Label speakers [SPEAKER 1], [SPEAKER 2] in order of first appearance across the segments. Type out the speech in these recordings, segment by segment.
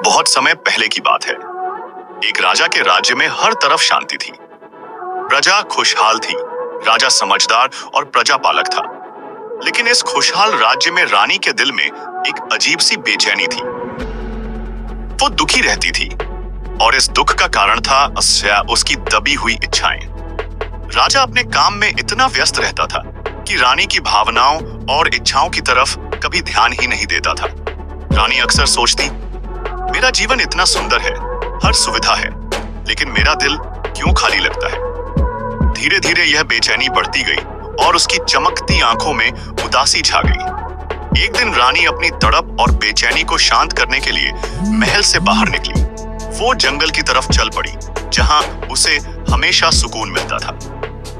[SPEAKER 1] बहुत समय पहले की बात है। एक राजा के राज्य में हर तरफ शांति थी। प्रजा खुशहाल थी। राजा समझदार और प्रजा पालक था। लेकिन इस खुशहाल राज्य में रानी के दिल में एक अजीब सी बेचैनी थी। वो दुखी रहती थी और इस दुख का कारण था उसकी दबी हुई इच्छाएं। राजा अपने काम में इतना व्यस्त रहता था कि रानी की भावनाओं और इच्छाओं की तरफ कभी ध्यान ही नहीं देता था। रानी अक्सर सोचती, मेरा जीवन इतना सुंदर है, हर सुविधा है, लेकिन मेरा दिल क्यों खाली लगता है। धीरे धीरे यह बेचैनी बढ़ती गई और उसकी चमकती आंखों में उदासी छा गई। एक दिन रानी अपनी तड़प और बेचैनी को शांत करने के लिए महल से बाहर निकली। वो जंगल की तरफ चल पड़ी, जहां उसे हमेशा सुकून मिलता था।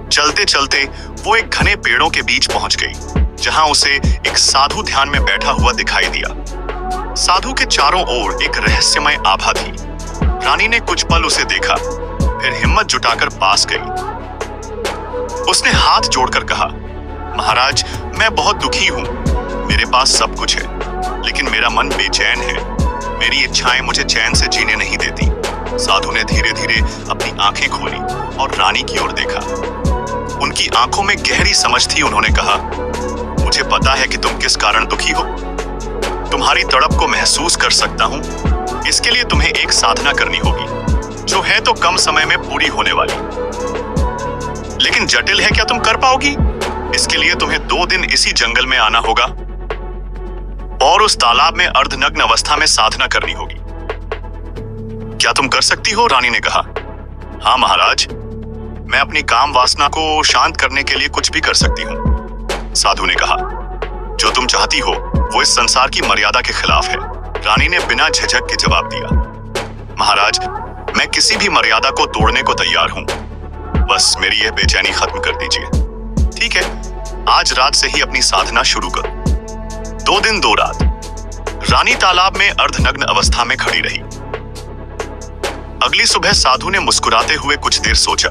[SPEAKER 1] चलते चलते वो एक घने पेड़ों के बीच पहुंच गई, जहां उसे एक साधु ध्यान में बैठा हुआ दिखाई दिया। साधु के चारों ओर एक रहस्यमय आभा थी। रानी ने कुछ पल उसे देखा, फिर हिम्मत जुटाकर पास गई। उसने हाथ जोड़कर कहा, महाराज, मैं बहुत दुखी हूं। मेरे पास सब कुछ है, लेकिन मेरा मन बेचैन है। मेरी इच्छाएं मुझे चैन से जीने नहीं देती। साधु ने धीरे धीरे अपनी आंखें खोली और रानी की ओर देखा। उनकी आंखों में गहरी समझ थी। उन्होंने कहा, मुझे पता है कि तुम किस कारण दुखी हो। तुम्हारी तड़प को महसूस कर सकता हूं। इसके लिए तुम्हें एक साधना करनी होगी, जो है तो कम समय में पूरी होने वाली, लेकिन जटिल है। क्या तुम कर पाओगी? इसके लिए तुम्हें 2 दिन इसी जंगल में आना होगा और उस तालाब में अर्धनग्न अवस्था में साधना करनी होगी। क्या तुम कर सकती हो? रानी ने कहा। हाँ महाराज, मैं अपनी काम वासना को शांत करने के लिए कुछ भी कर सकती हूँ। साधु ने कहा, जो तुम चाहती हो वो इस संसार की मर्यादा के खिलाफ है। रानी ने बिना झिझक के जवाब दिया, महाराज, मैं किसी भी मर्यादा को तोड़ने को तैयार हूँ। बस मेरी यह बेचैनी खत्म कर दीजिए। ठीक है, आज रात से ही अपनी साधना शुरू करो। 2 दिन 2 रात रानी तालाब में अर्धनग्न अवस्था में खड़ी रही। अगली सुबह साधु ने मुस्कुराते हुए कुछ देर सोचा,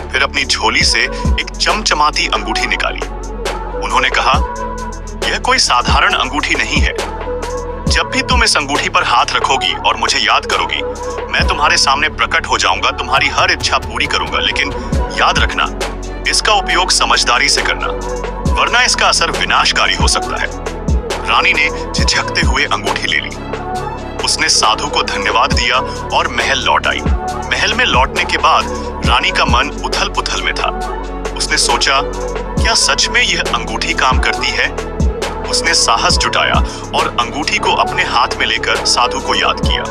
[SPEAKER 1] फिर अपनी झोली से एक चमचमाती अंगूठी निकाली। उन्होंने कहा, यह कोई साधारण अंगूठी नहीं है। जब भी तुम इस अंगूठी पर हाथ रखोगी और मुझे याद करोगी, मैं तुम्हारे सामने प्रकट हो जाऊंगा, तुम्हारी हर इच्छा पूरी करूंगा। लेकिन याद रखना, इसका उपयोग समझदारी से करना, वरना इसका असर विनाशकारी हो सकता है। रानी ने झिझकते हुए अंगूठी ले ली। उसने साधु को धन्यवाद दिया और महल लौट आई। महल में लौटने के बाद रानी का मन उथल पुथल में था। उसने सोचा, क्या सच में यह अंगूठी काम करती है? उसने साहस जुटाया और अंगूठी को अपने हाथ में लेकर साधु को याद किया।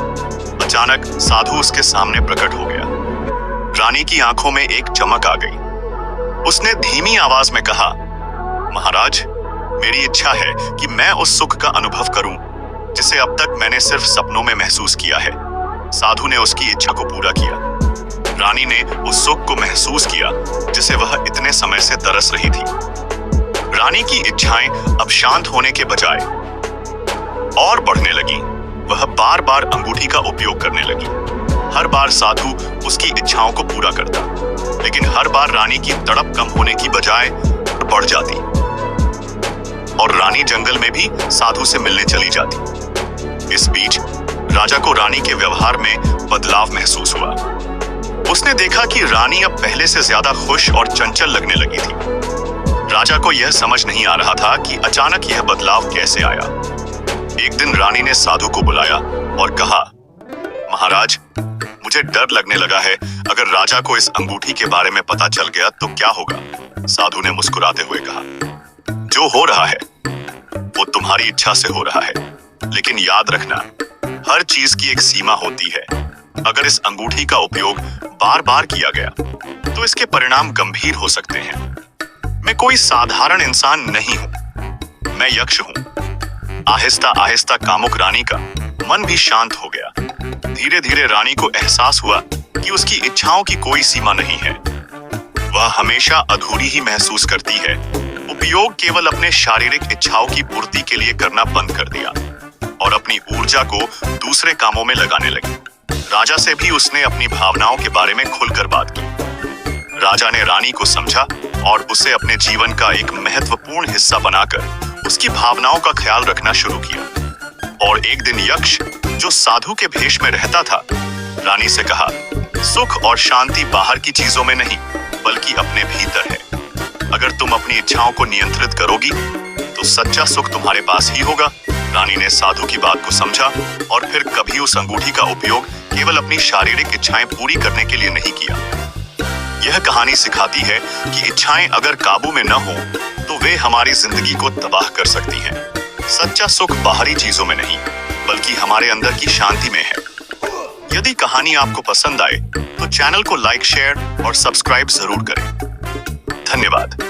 [SPEAKER 1] अचानक साधु उसके सामने प्रकट हो गया। रानी की आंखों में एक चमक आ गई। उसने धीमी आवाज में कहा, महाराज, मेरी इच्छा है कि मैं उस सुख का अनुभव करूं जिसे अब तक मैंने सिर्फ सपनों में महसूस किया है। साधु ने उसकी इच्छा को पूरा किया। रानी ने उस सुख को महसूस किया जिसे वह इतने समय से तरस रही थी। रानी की इच्छाएं अब शांत होने के बजाय और बढ़ने लगी। वह बार बार अंगूठी का उपयोग करने लगी। हर बार साधु उसकी इच्छाओं को पूरा करता, लेकिन हर बार रानी की तड़प कम होने की बजाय बढ़ जाती और रानी जंगल में भी साधु से मिलने चली जाती। इस बीच राजा को रानी के व्यवहार में बदलाव महसूस हुआ। उसने देखा कि रानी अब पहले से ज्यादा खुश और चंचल लगने लगी थी। राजा को यह समझ नहीं आ रहा था कि अचानक यह बदलाव कैसे आया। एक दिन रानी ने साधु को बुलाया और कहा, महाराज, मुझे डर लगने लगा है। अगर राजा को इस अंगूठी के बारे में पता चल गया तो क्या होगा? साधु ने मुस्कुराते हुए कहा, जो हो रहा है वो तुम्हारी इच्छा से हो रहा है, लेकिन याद रखना, हर चीज की एक सीमा होती है। अगर इस अंगूठी का उपयोग बार बार किया गया तो इसके परिणाम गंभीर हो सकते हैं। मैं कोई साधारण इंसान नहीं हूं, मैं यक्ष हूं। आहिस्ता आहिस्ता कामुक रानी का मन भी शांत हो गया। धीरे धीरे रानी को एहसास हुआ कि उसकी इच्छाओं की कोई सीमा नहीं है। वह हमेशा अधूरी ही महसूस करती है। उपयोग केवल अपने शारीरिक इच्छाओं की पूर्ति के लिए करना बंद कर दिया और अपनी ऊर्जा को दूसरे कामों में लगाने लगी। राजा से भी उसने अपनी भावनाओं के बारे में खुलकर बात की। राजा ने रानी को समझा और उसे अपने जीवन का एक महत्वपूर्ण हिस्सा बनाकर उसकी भावनाओं का ख्याल रखना शुरू किया। और एक दिन यक्ष, जो साधु के भेष में रहता था, रानी से कहा, सुख और शांति बाहर की चीजों में नहीं बल्कि अपने भीतर है। अगर तुम अपनी इच्छाओं को नियंत्रित करोगी तो सच्चा सुख तुम्हारे पास ही होगा। रानी ने साधु की बात को समझा और फिर कभी उस अंगूठी का उपयोग केवल अपनी शारीरिक इच्छाएं पूरी करने के लिए नहीं किया। यह कहानी सिखाती है कि इच्छाएं अगर काबू में न हो तो वे हमारी जिंदगी को तबाह कर सकती हैं। सच्चा सुख बाहरी चीजों में नहीं बल्कि हमारे अंदर की शांति में है। यदि कहानी आपको पसंद आए तो चैनल को लाइक, शेयर और सब्सक्राइब जरूर करें। धन्यवाद।